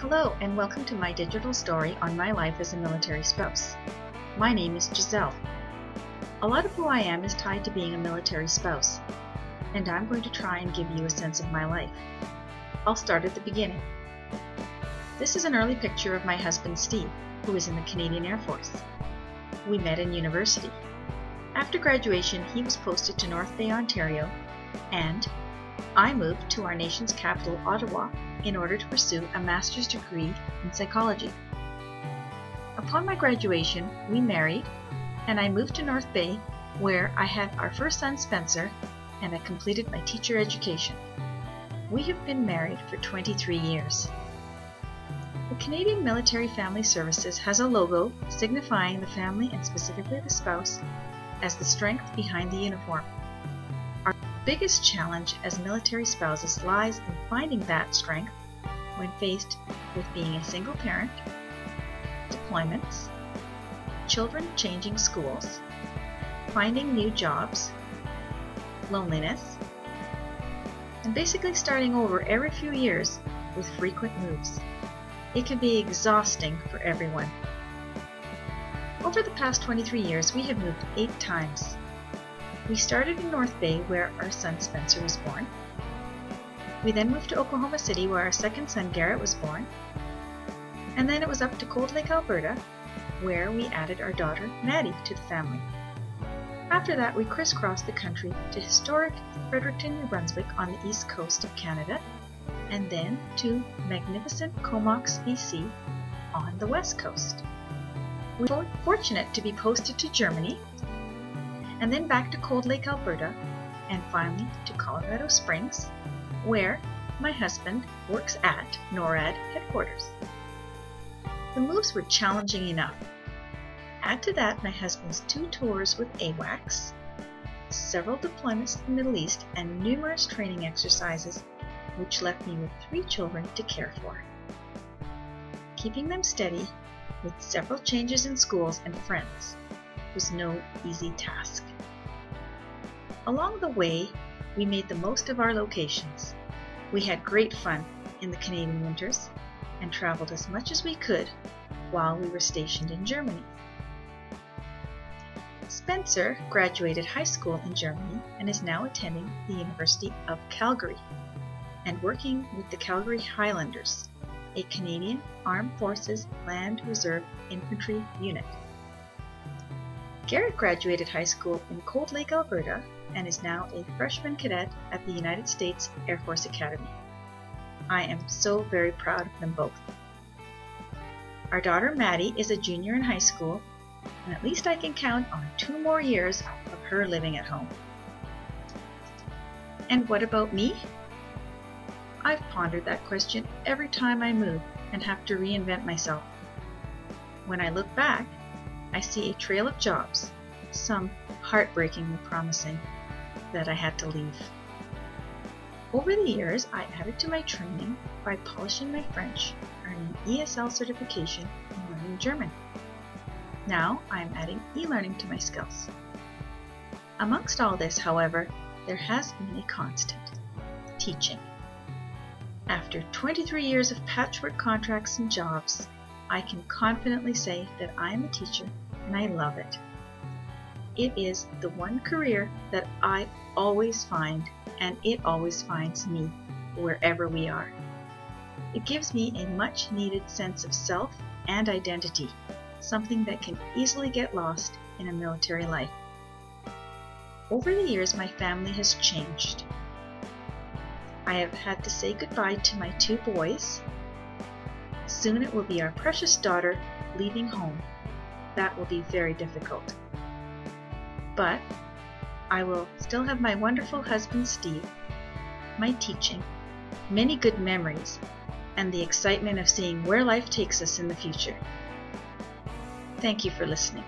Hello and welcome to my digital story on my life as a military spouse. My name is Giselle. A lot of who I am is tied to being a military spouse, and I'm going to try and give you a sense of my life. I'll start at the beginning. This is an early picture of my husband Steve, who is in the Canadian Air Force. We met in university. After graduation, he was posted to North Bay, Ontario, and I moved to our nation's capital, Ottawa, in order to pursue a master's degree in psychology. Upon my graduation, we married, and I moved to North Bay, where I had our first son, Spencer, and I completed my teacher education. We have been married for 23 years. The Canadian Military Family Services has a logo signifying the family and specifically the spouse as the strength behind the uniform. Our biggest challenge as military spouses lies in finding that strength when faced with being a single parent, deployments, children changing schools, finding new jobs, loneliness, and basically starting over every few years with frequent moves. It can be exhausting for everyone. Over the past 23 years, we have moved 8 times. We started in North Bay, where our son Spencer was born. We then moved to Oklahoma City, where our second son Garrett was born. And then it was up to Cold Lake, Alberta, where we added our daughter Maddie to the family. After that, we crisscrossed the country to historic Fredericton, New Brunswick on the east coast of Canada, and then to magnificent Comox, BC on the west coast. We were fortunate to be posted to Germany, and then back to Cold Lake, Alberta, and finally to Colorado Springs, where my husband works at NORAD headquarters. The moves were challenging enough. Add to that my husband's 2 tours with AWACS, several deployments to the Middle East, and numerous training exercises, which left me with 3 children to care for. Keeping them steady, with several changes in schools and friends, was no easy task. Along the way, we made the most of our locations. We had great fun in the Canadian winters and traveled as much as we could while we were stationed in Germany. Spencer graduated high school in Germany and is now attending the University of Calgary and working with the Calgary Highlanders, a Canadian Armed Forces Land Reserve Infantry unit. Garrett graduated high school in Cold Lake, Alberta, and is now a freshman cadet at the United States Air Force Academy. I am so very proud of them both. Our daughter Maddie is a junior in high school, and at least I can count on 2 more years of her living at home. And what about me? I've pondered that question every time I move and have to reinvent myself. When I look back, I see a trail of jobs, some heartbreakingly promising, that I had to leave. Over the years, I added to my training by polishing my French, earning ESL certification, and learning German. Now I am adding e-learning to my skills. Amongst all this, however, there has been a constant: teaching. After 23 years of patchwork contracts and jobs, I can confidently say that I am a teacher and I love it. It is the one career that I always find, and it always finds me wherever we are. It gives me a much needed sense of self and identity, something that can easily get lost in a military life. Over the years, my family has changed. I have had to say goodbye to my 2 boys. Soon it will be our precious daughter leaving home. That will be very difficult. But I will still have my wonderful husband Steve, my teaching, many good memories, and the excitement of seeing where life takes us in the future. Thank you for listening.